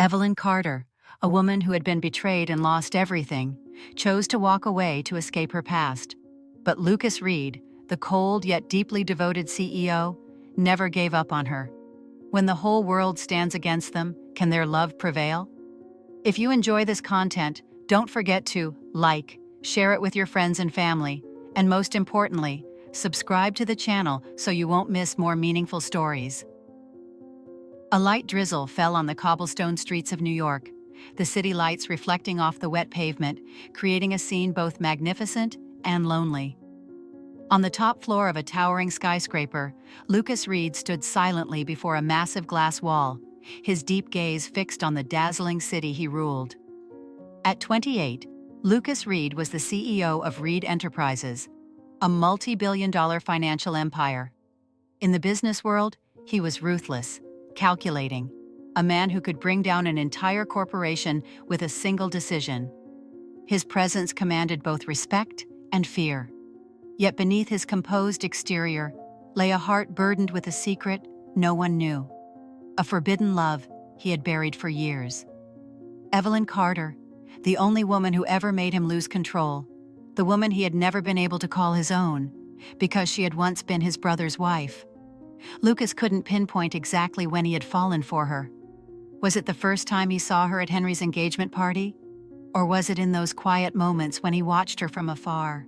Evelyn Carter, a woman who had been betrayed and lost everything, chose to walk away to escape her past. But Lucas Reed, the cold yet deeply devoted CEO, never gave up on her. When the whole world stands against them, can their love prevail? If you enjoy this content, don't forget to like, share it with your friends and family, and most importantly, subscribe to the channel so you won't miss more meaningful stories. A light drizzle fell on the cobblestone streets of New York, the city lights reflecting off the wet pavement, creating a scene both magnificent and lonely. On the top floor of a towering skyscraper, Lucas Reed stood silently before a massive glass wall, his deep gaze fixed on the dazzling city he ruled. At 28, Lucas Reed was the CEO of Reed Enterprises, a multi-billion-dollar financial empire. In the business world, he was ruthless, calculating, a man who could bring down an entire corporation with a single decision. His presence commanded both respect and fear. Yet beneath his composed exterior lay a heart burdened with a secret no one knew, a forbidden love he had buried for years. Evelyn Carter, the only woman who ever made him lose control, the woman he had never been able to call his own, because she had once been his brother's wife. Lucas couldn't pinpoint exactly when he had fallen for her. Was it the first time he saw her at Henry's engagement party? Or was it in those quiet moments when he watched her from afar?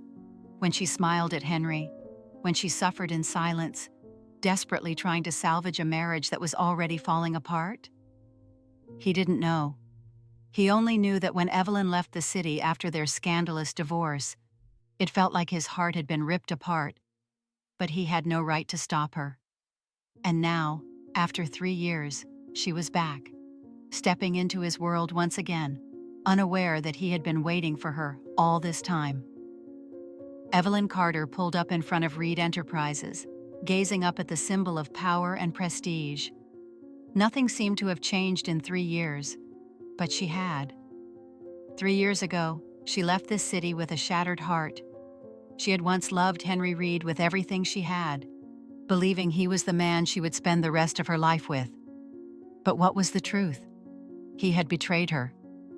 When she smiled at Henry? When she suffered in silence, desperately trying to salvage a marriage that was already falling apart? He didn't know. He only knew that when Evelyn left the city after their scandalous divorce, it felt like his heart had been ripped apart, but he had no right to stop her. And now, after 3 years, she was back, stepping into his world once again, unaware that he had been waiting for her all this time. Evelyn Carter pulled up in front of Reed Enterprises, gazing up at the symbol of power and prestige. Nothing seemed to have changed in 3 years, but she had. 3 years ago, she left this city with a shattered heart. She had once loved Henry Reed with everything she had, believing he was the man she would spend the rest of her life with. But what was the truth? He had betrayed her,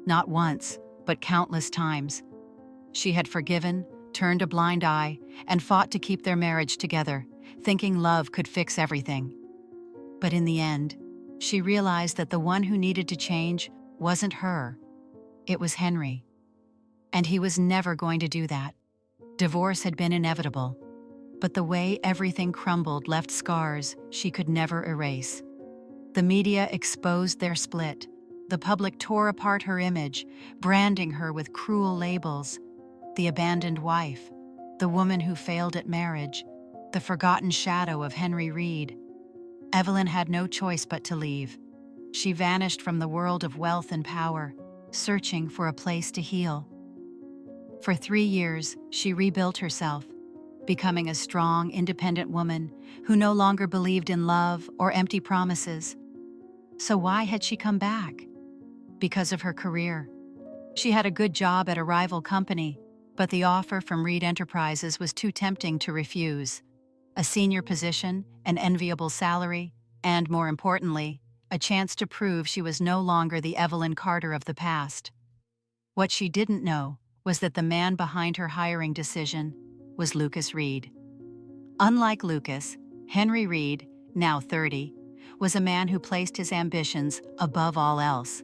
not once, but countless times. She had forgiven, turned a blind eye, and fought to keep their marriage together, thinking love could fix everything. But in the end, she realized that the one who needed to change wasn't her. It was Henry. And he was never going to do that. Divorce had been inevitable. But the way everything crumbled left scars she could never erase. The media exposed their split. The public tore apart her image, branding her with cruel labels. The abandoned wife, the woman who failed at marriage, the forgotten shadow of Henry Reed. Evelyn had no choice but to leave. She vanished from the world of wealth and power, searching for a place to heal. For 3 years, she rebuilt herself, becoming a strong, independent woman who no longer believed in love or empty promises. So why had she come back? Because of her career. She had a good job at a rival company, but the offer from Reed Enterprises was too tempting to refuse. A senior position, an enviable salary, and more importantly, a chance to prove she was no longer the Evelyn Carter of the past. What she didn't know was that the man behind her hiring decision was Lucas Reed. Unlike Lucas, Henry Reed, now 30, was a man who placed his ambitions above all else.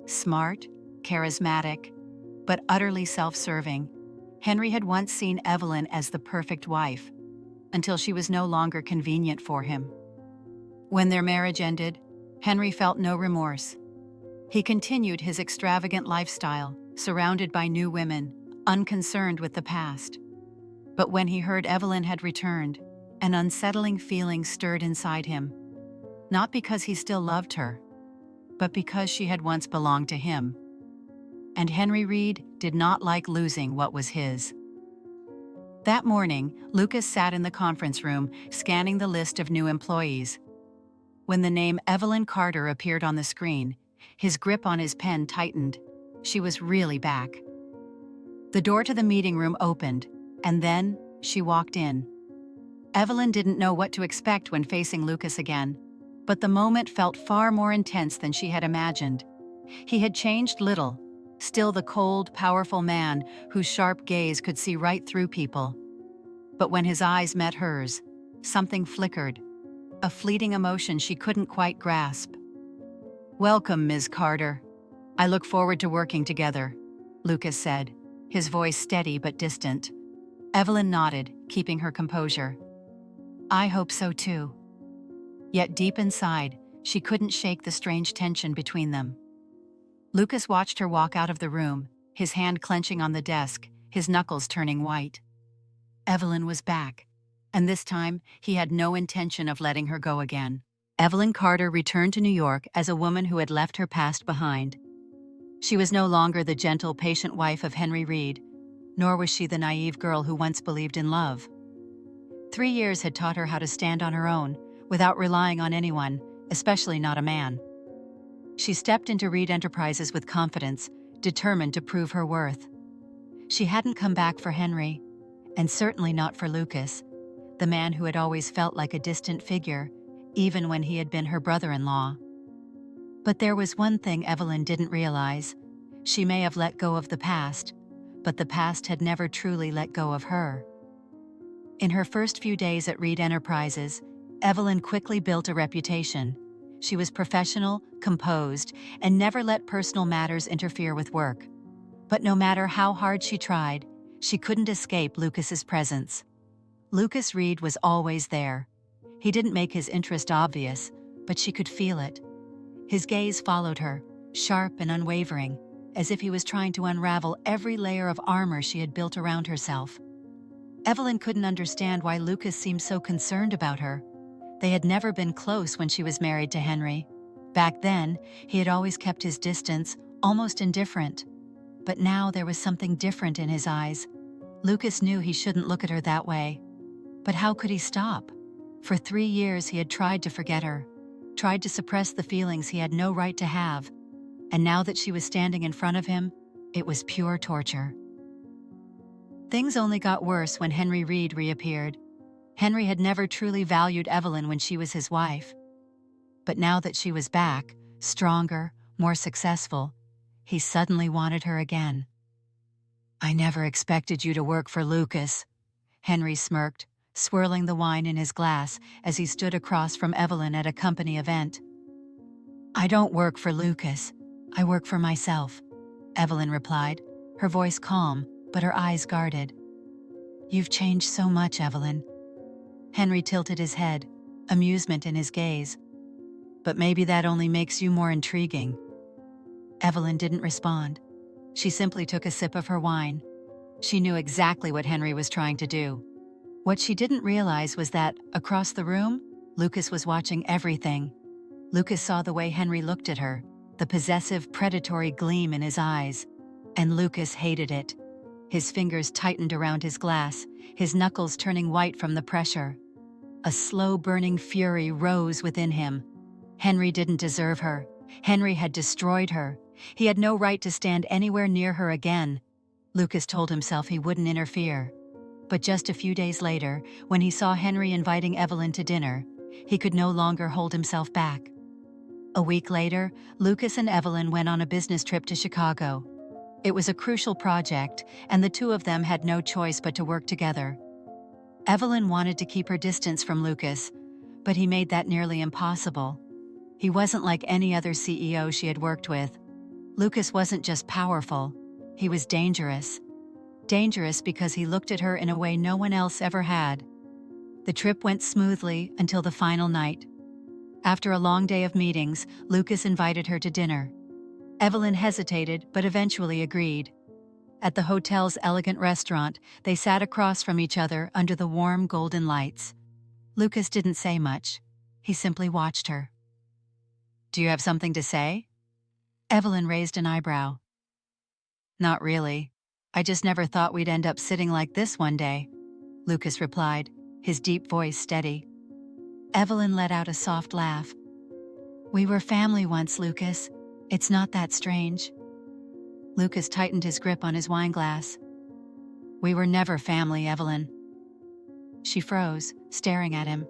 Smart, charismatic, but utterly self-serving, Henry had once seen Evelyn as the perfect wife, until she was no longer convenient for him. When their marriage ended, Henry felt no remorse. He continued his extravagant lifestyle, surrounded by new women, unconcerned with the past. But when he heard Evelyn had returned, an unsettling feeling stirred inside him. Not because he still loved her, but because she had once belonged to him. And Henry Reed did not like losing what was his. That morning, Lucas sat in the conference room, scanning the list of new employees. When the name Evelyn Carter appeared on the screen, his grip on his pen tightened. She was really back. The door to the meeting room opened, and then she walked in. Evelyn didn't know what to expect when facing Lucas again, But the moment felt far more intense than she had imagined. He had changed little, still the cold, powerful man whose sharp gaze could see right through people. But when his eyes met hers, something flickered, a fleeting emotion she couldn't quite grasp. "Welcome, Ms. Carter. I look forward to working together," Lucas said, his voice steady but distant. Evelyn nodded, keeping her composure. "I hope so too." Yet deep inside, she couldn't shake the strange tension between them. Lucas watched her walk out of the room, his hand clenching on the desk, his knuckles turning white. Evelyn was back, and this time he had no intention of letting her go again. Evelyn Carter returned to New York as a woman who had left her past behind. She was no longer the gentle, patient wife of Henry Reed, nor was she the naive girl who once believed in love. 3 years had taught her how to stand on her own, without relying on anyone, especially not a man. She stepped into Reed Enterprises with confidence, determined to prove her worth. She hadn't come back for Henry, and certainly not for Lucas, the man who had always felt like a distant figure, even when he had been her brother-in-law. But there was one thing Evelyn didn't realize. She may have let go of the past, but the past had never truly let go of her. In her first few days at Reed Enterprises, Evelyn quickly built a reputation. She was professional, composed, and never let personal matters interfere with work. But no matter how hard she tried, she couldn't escape Lucas's presence. Lucas Reed was always there. He didn't make his interest obvious, but she could feel it. His gaze followed her, sharp and unwavering, as if he was trying to unravel every layer of armor she had built around herself. Evelyn couldn't understand why Lucas seemed so concerned about her. They had never been close when she was married to Henry. Back then, he had always kept his distance, almost indifferent. But now there was something different in his eyes. Lucas knew he shouldn't look at her that way. But how could he stop? For 3 years he had tried to forget her, tried to suppress the feelings he had no right to have. And now that she was standing in front of him, it was pure torture. Things only got worse when Henry Reed reappeared. Henry had never truly valued Evelyn when she was his wife. But now that she was back, stronger, more successful, he suddenly wanted her again. "I never expected you to work for Lucas," Henry smirked, swirling the wine in his glass as he stood across from Evelyn at a company event. "I don't work for Lucas. I work for myself," Evelyn replied, her voice calm, but her eyes guarded. "You've changed so much, Evelyn." Henry tilted his head, amusement in his gaze. "But maybe that only makes you more intriguing." Evelyn didn't respond. She simply took a sip of her wine. She knew exactly what Henry was trying to do. What she didn't realize was that, across the room, Lucas was watching everything. Lucas saw the way Henry looked at her, the possessive, predatory gleam in his eyes. And Lucas hated it. His fingers tightened around his glass, his knuckles turning white from the pressure. A slow-burning fury rose within him. Henry didn't deserve her. Henry had destroyed her. He had no right to stand anywhere near her again. Lucas told himself he wouldn't interfere. But just a few days later, when he saw Henry inviting Evelyn to dinner, he could no longer hold himself back. A week later, Lucas and Evelyn went on a business trip to Chicago. It was a crucial project, and the two of them had no choice but to work together. Evelyn wanted to keep her distance from Lucas, but he made that nearly impossible. He wasn't like any other CEO she had worked with. Lucas wasn't just powerful, he was dangerous. Dangerous because he looked at her in a way no one else ever had. The trip went smoothly until the final night. After a long day of meetings, Lucas invited her to dinner. Evelyn hesitated, but eventually agreed. At the hotel's elegant restaurant, they sat across from each other under the warm golden lights. Lucas didn't say much. He simply watched her. "Do you have something to say?" Evelyn raised an eyebrow. "Not really. I just never thought we'd end up sitting like this one day," Lucas replied, his deep voice steady. Evelyn let out a soft laugh. "We were family once, Lucas. It's not that strange." Lucas tightened his grip on his wineglass. "We were never family, Evelyn." She froze, staring at him.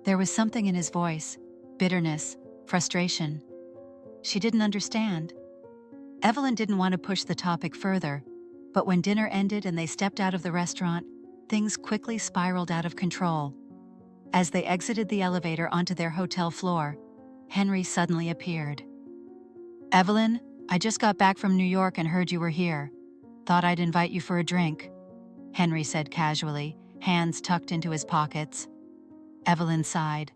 There was something in his voice, bitterness, frustration. She didn't understand. Evelyn didn't want to push the topic further, but when dinner ended and they stepped out of the restaurant, things quickly spiraled out of control. As they exited the elevator onto their hotel floor, Henry suddenly appeared. "Evelyn, I just got back from New York and heard you were here. Thought I'd invite you for a drink," Henry said casually, hands tucked into his pockets. Evelyn sighed.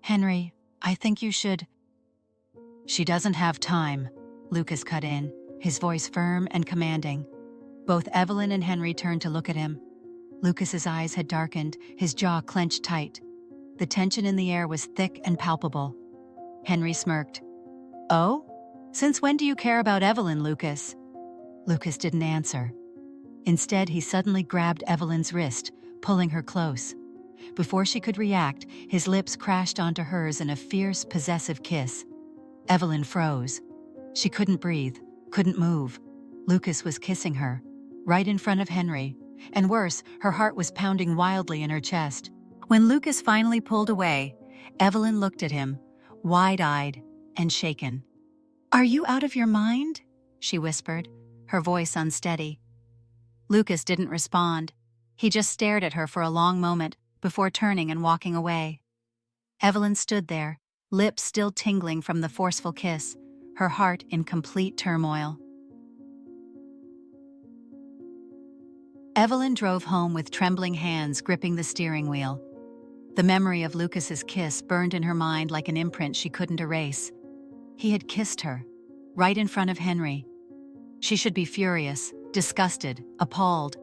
"Henry, I think you should—" "She doesn't have time," Lucas cut in, his voice firm and commanding. Both Evelyn and Henry turned to look at him. Lucas's eyes had darkened, his jaw clenched tight. The tension in the air was thick and palpable. Henry smirked. "Oh? Since when do you care about Evelyn, Lucas?" Lucas didn't answer. Instead, he suddenly grabbed Evelyn's wrist, pulling her close. Before she could react, his lips crashed onto hers in a fierce, possessive kiss. Evelyn froze. She couldn't breathe, couldn't move. Lucas was kissing her, right in front of Henry, and worse, her heart was pounding wildly in her chest. When Lucas finally pulled away, Evelyn looked at him, wide-eyed and shaken. "Are you out of your mind?" she whispered, her voice unsteady. Lucas didn't respond. He just stared at her for a long moment before turning and walking away. Evelyn stood there, lips still tingling from the forceful kiss, her heart in complete turmoil. Evelyn drove home with trembling hands gripping the steering wheel. The memory of Lucas's kiss burned in her mind like an imprint she couldn't erase. He had kissed her, right in front of Henry. She should be furious, disgusted, appalled.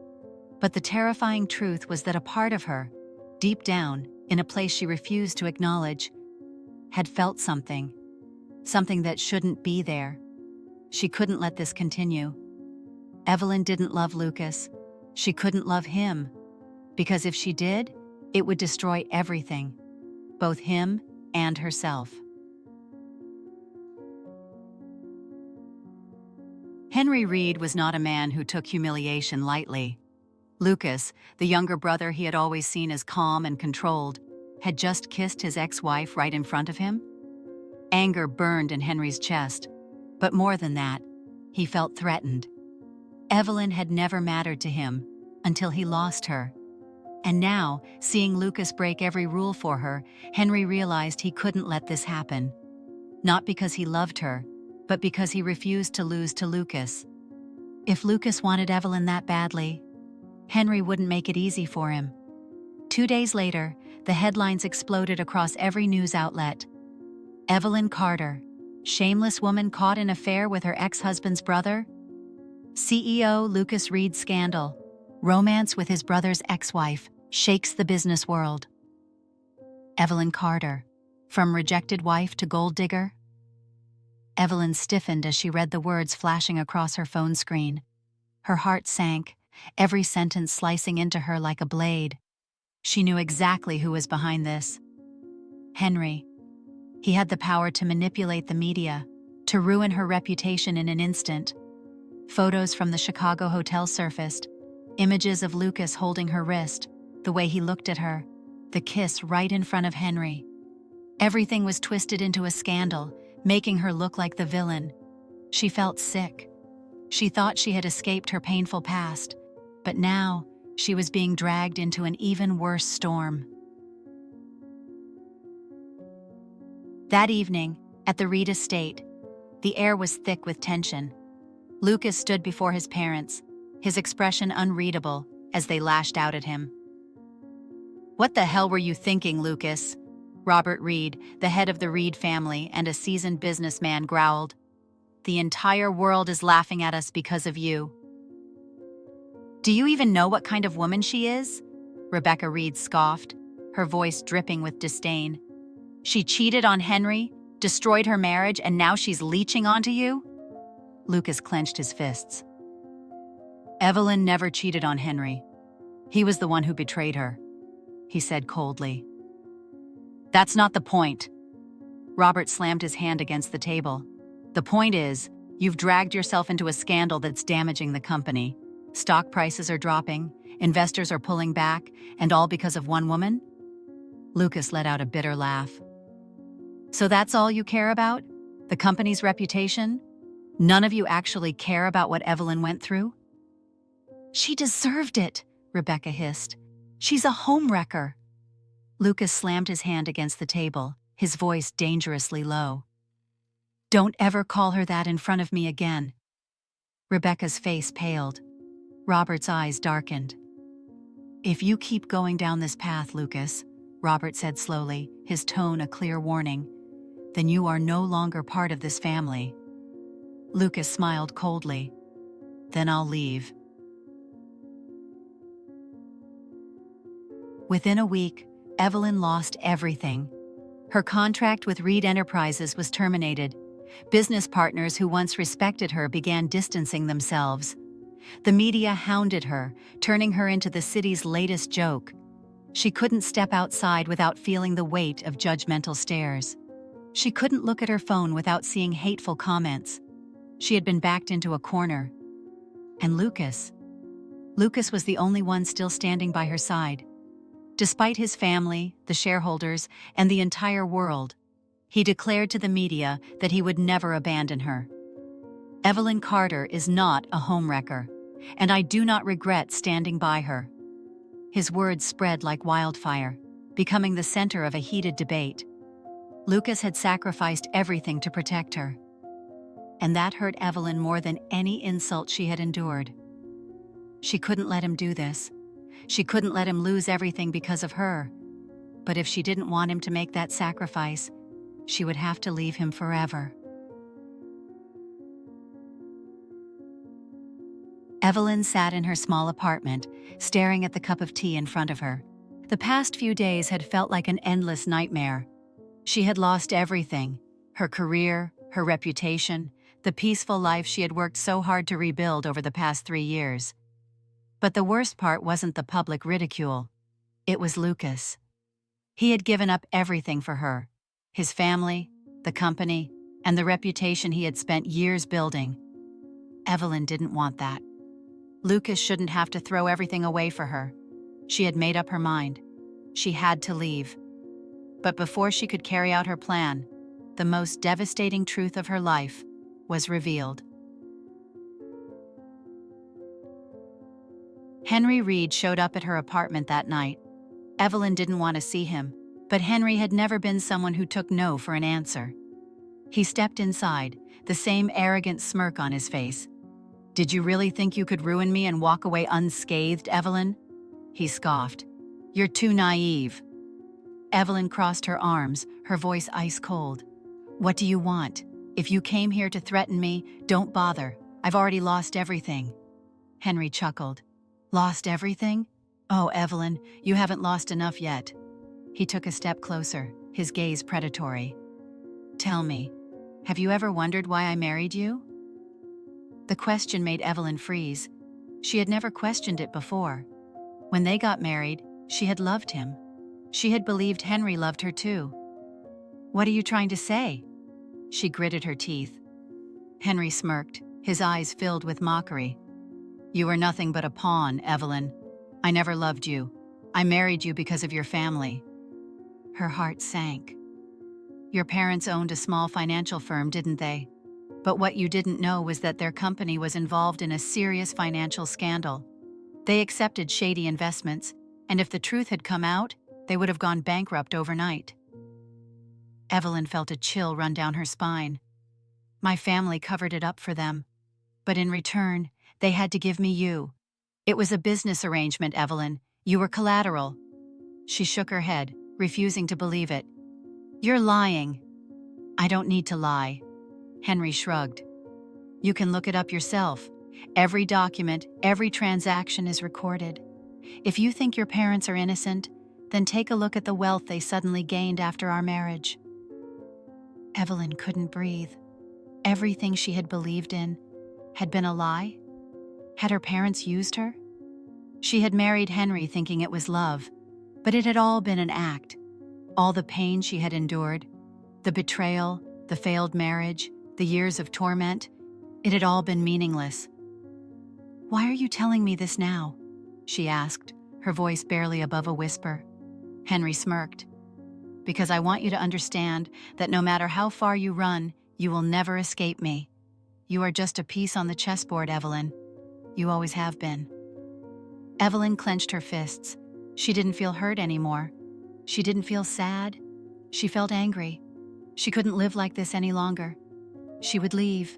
But the terrifying truth was that a part of her, deep down, in a place she refused to acknowledge, had felt something that shouldn't be there. She couldn't let this continue. Evelyn didn't love Lucas. She couldn't love him, because if she did, it would destroy everything, both him and herself. Henry Reed was not a man who took humiliation lightly. Lucas, the younger brother he had always seen as calm and controlled, had just kissed his ex-wife right in front of him. Anger burned in Henry's chest, but more than that, he felt threatened. Evelyn had never mattered to him until he lost her. And now, seeing Lucas break every rule for her, Henry realized he couldn't let this happen. Not because he loved her, but because he refused to lose to Lucas. If Lucas wanted Evelyn that badly, Henry wouldn't make it easy for him. 2 days later, the headlines exploded across every news outlet. Evelyn Carter, shameless woman caught in affair with her ex-husband's brother. CEO Lucas Reed scandal, romance with his brother's ex-wife, shakes the business world. Evelyn Carter, from rejected wife to gold digger. Evelyn stiffened as she read the words flashing across her phone screen. Her heart sank, every sentence slicing into her like a blade. She knew exactly who was behind this. Henry. He had the power to manipulate the media, to ruin her reputation in an instant. Photos from the Chicago hotel surfaced, images of Lucas holding her wrist, the way he looked at her, the kiss right in front of Henry. Everything was twisted into a scandal, making her look like the villain. She felt sick. She thought she had escaped her painful past, but now she was being dragged into an even worse storm. That evening, at the Reed estate, the air was thick with tension. Lucas stood before his parents, his expression unreadable as they lashed out at him. "What the hell were you thinking, Lucas?" Robert Reed, the head of the Reed family and a seasoned businessman, growled. "The entire world is laughing at us because of you." "Do you even know what kind of woman she is?" Rebecca Reed scoffed, her voice dripping with disdain. "She cheated on Henry, destroyed her marriage, and now she's leeching onto you?" Lucas clenched his fists. "Evelyn never cheated on Henry. He was the one who betrayed her," he said coldly. "That's not the point." Robert slammed his hand against the table. "The point is, you've dragged yourself into a scandal that's damaging the company. Stock prices are dropping, investors are pulling back, and all because of one woman?" Lucas let out a bitter laugh. So that's all you care about? The company's reputation? None of you actually care about what Evelyn went through? She deserved it, Rebecca hissed. She's a homewrecker. Lucas slammed his hand against the table, his voice dangerously low. Don't ever call her that in front of me again. Rebecca's face paled. Robert's eyes darkened. If you keep going down this path, Lucas, Robert said slowly, his tone a clear warning, then you are no longer part of this family. Lucas smiled coldly. Then I'll leave. Within a week, Evelyn lost everything. Her contract with Reed Enterprises was terminated. Business partners who once respected her began distancing themselves. The media hounded her, turning her into the city's latest joke. She couldn't step outside without feeling the weight of judgmental stares. She couldn't look at her phone without seeing hateful comments. She had been backed into a corner. And Lucas was the only one still standing by her side. Despite his family, the shareholders, and the entire world, he declared to the media that he would never abandon her. Evelyn Carter is not a homewrecker, and I do not regret standing by her. His words spread like wildfire, becoming the center of a heated debate. Lucas had sacrificed everything to protect her. And that hurt Evelyn more than any insult she had endured. She couldn't let him do this. She couldn't let him lose everything because of her. But if she didn't want him to make that sacrifice, she would have to leave him forever. Evelyn sat in her small apartment, staring at the cup of tea in front of her. The past few days had felt like an endless nightmare. She had lost everything: her career, her reputation, the peaceful life she had worked so hard to rebuild over the past 3 years. But the worst part wasn't the public ridicule. It was Lucas. He had given up everything for her: his family, the company, and the reputation he had spent years building. Evelyn didn't want that. Lucas shouldn't have to throw everything away for her. She had made up her mind. She had to leave. But before she could carry out her plan, the most devastating truth of her life was revealed. Henry Reed showed up at her apartment that night. Evelyn didn't want to see him, but Henry had never been someone who took no for an answer. He stepped inside, the same arrogant smirk on his face. "Did you really think you could ruin me and walk away unscathed, Evelyn?" He scoffed. "You're too naive." Evelyn crossed her arms, her voice ice cold. "What do you want? If you came here to threaten me, don't bother. I've already lost everything." Henry chuckled. "Lost everything? Oh, Evelyn, you haven't lost enough yet." He took a step closer, his gaze predatory. "Tell me, have you ever wondered why I married you?" The question made Evelyn freeze. She had never questioned it before. When they got married, she had loved him. She had believed Henry loved her too. "What are you trying to say?" She gritted her teeth. Henry smirked, his eyes filled with mockery. "You were nothing but a pawn, Evelyn. I never loved you. I married you because of your family." Her heart sank. "Your parents owned a small financial firm, didn't they? But what you didn't know was that their company was involved in a serious financial scandal. They accepted shady investments, and if the truth had come out, they would have gone bankrupt overnight." Evelyn felt a chill run down her spine. "My family covered it up for them. But in return, they had to give me you. It was a business arrangement, Evelyn. You were collateral." She shook her head, refusing to believe it. "You're lying." "I don't need to lie." Henry shrugged. "You can look it up yourself. Every document, every transaction is recorded. If you think your parents are innocent, then take a look at the wealth they suddenly gained after our marriage." Evelyn couldn't breathe. Everything she had believed in had been a lie? Had her parents used her? She had married Henry thinking it was love, but it had all been an act. All the pain she had endured, the betrayal, the failed marriage, the years of torment, it had all been meaningless. "Why are you telling me this now?" she asked, her voice barely above a whisper. Henry smirked. because I want you to understand that no matter how far you run, you will never escape me. You are just a piece on the chessboard, Evelyn. You always have been." Evelyn clenched her fists. She didn't feel hurt anymore. She didn't feel sad. She felt angry. She couldn't live like this any longer. She would leave,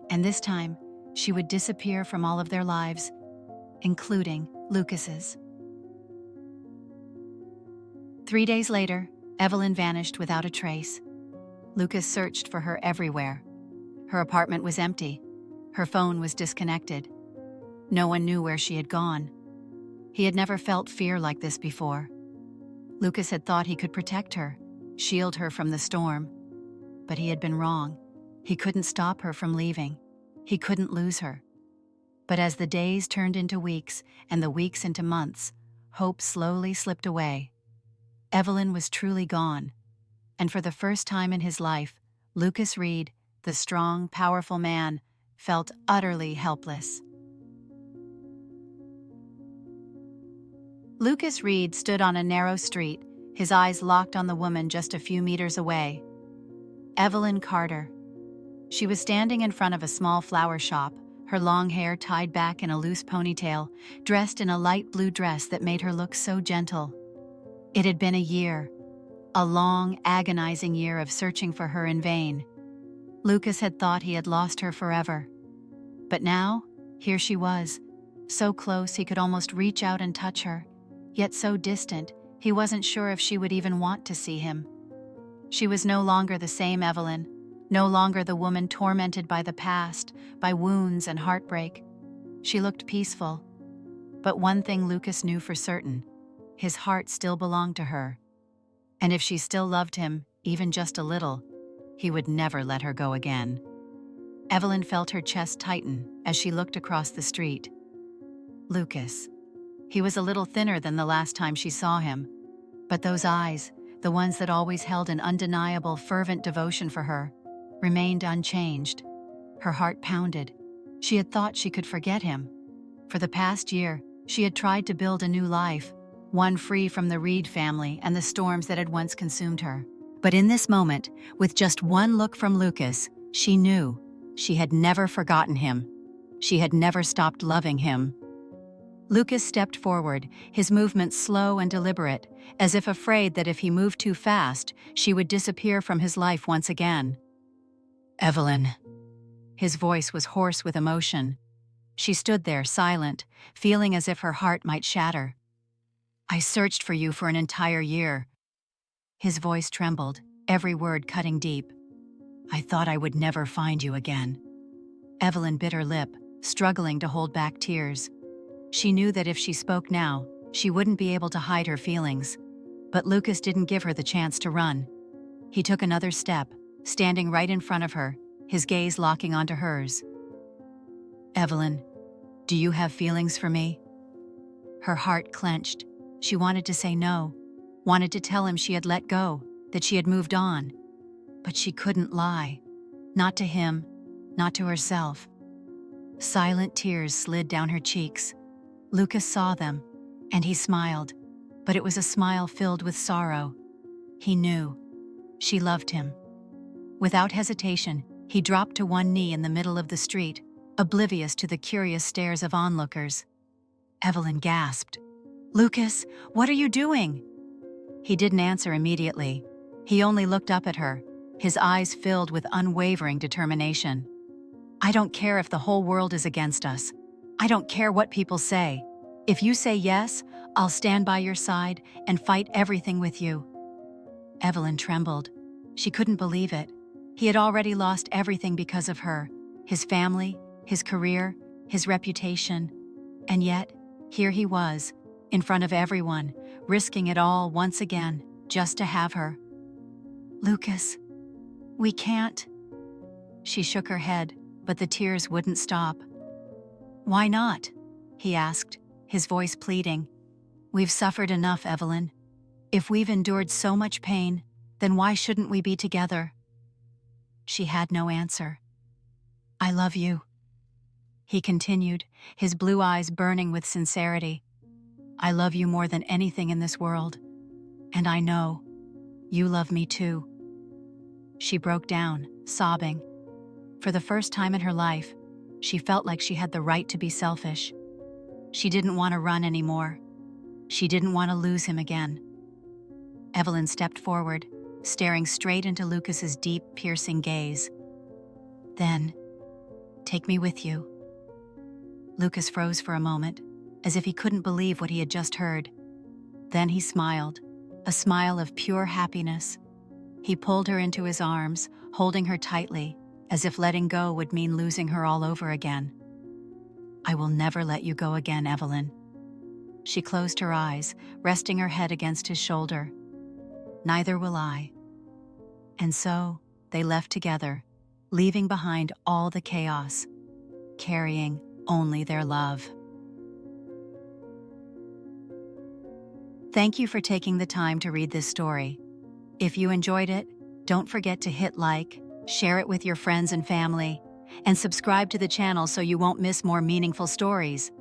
and this time, she would disappear from all of their lives, including Lucas's. 3 days later, Evelyn vanished without a trace. Lucas searched for her everywhere. Her apartment was empty. Her phone was disconnected. No one knew where she had gone. He had never felt fear like this before. Lucas had thought he could protect her, shield her from the storm. But he had been wrong. He couldn't stop her from leaving. He couldn't lose her. But as the days turned into weeks and the weeks into months, hope slowly slipped away. Evelyn was truly gone. And for the first time in his life, Lucas Reed, the strong, powerful man, felt utterly helpless. Lucas Reed stood on a narrow street, his eyes locked on the woman just a few meters away. Evelyn Carter. She was standing in front of a small flower shop, her long hair tied back in a loose ponytail, dressed in a light blue dress that made her look so gentle. It had been a year, a long, agonizing year of searching for her in vain. Lucas had thought he had lost her forever. But now, here she was, so close he could almost reach out and touch her, yet so distant he wasn't sure if she would even want to see him. She was no longer the same Evelyn, no longer the woman tormented by the past, by wounds and heartbreak. She looked peaceful. But one thing Lucas knew for certain: his heart still belonged to her. And if she still loved him, even just a little, he would never let her go again. Evelyn felt her chest tighten as she looked across the street. Lucas. He was a little thinner than the last time she saw him. But those eyes, the ones that always held an undeniable, fervent devotion for her, remained unchanged. Her heart pounded. She had thought she could forget him. For the past year, she had tried to build a new life, one free from the Reed family and the storms that had once consumed her. But in this moment, with just one look from Lucas, she knew she had never forgotten him. She had never stopped loving him. Lucas stepped forward, his movements slow and deliberate, as if afraid that if he moved too fast, she would disappear from his life once again. "Evelyn." His voice was hoarse with emotion. She stood there, silent, feeling as if her heart might shatter. "I searched for you for an entire year." His voice trembled, every word cutting deep. "I thought I would never find you again." Evelyn bit her lip, struggling to hold back tears. She knew that if she spoke now, she wouldn't be able to hide her feelings. But Lucas didn't give her the chance to run. He took another step, standing right in front of her, his gaze locking onto hers. "Evelyn, do you have feelings for me?" Her heart clenched. She wanted to say no, wanted to tell him she had let go, that she had moved on. But she couldn't lie. Not to him, not to herself. Silent tears slid down her cheeks. Lucas saw them, and he smiled, but it was a smile filled with sorrow. He knew. She loved him. Without hesitation, he dropped to one knee in the middle of the street, oblivious to the curious stares of onlookers. Evelyn gasped. "Lucas, what are you doing?" He didn't answer immediately. He only looked up at her, his eyes filled with unwavering determination. "I don't care if the whole world is against us. I don't care what people say. If you say yes, I'll stand by your side and fight everything with you." Evelyn trembled. She couldn't believe it. He had already lost everything because of her: his family, his career, his reputation. And yet, here he was, in front of everyone, risking it all once again, just to have her. "Lucas, we can't." She shook her head, but the tears wouldn't stop. "Why not?" he asked, his voice pleading. "We've suffered enough, Evelyn. If we've endured so much pain, then why shouldn't we be together?" She had no answer. "I love you," he continued, his blue eyes burning with sincerity. "I love you more than anything in this world. And I know You love me too." She broke down, sobbing. For the first time in her life, she felt like she had the right to be selfish. She didn't want to run anymore. She didn't want to lose him again. Evelyn stepped forward, staring straight into Lucas's deep, piercing gaze. "Then, take me with you." Lucas froze for a moment, as if he couldn't believe what he had just heard. Then he smiled, a smile of pure happiness. He pulled her into his arms, holding her tightly, as if letting go would mean losing her all over again. "I will never let you go again, Evelyn." She closed her eyes, resting her head against his shoulder. "Neither will I." And so, they left together, leaving behind all the chaos, carrying only their love. Thank you for taking the time to read this story. If you enjoyed it, don't forget to hit like, share it with your friends and family, and subscribe to the channel so you won't miss more meaningful stories.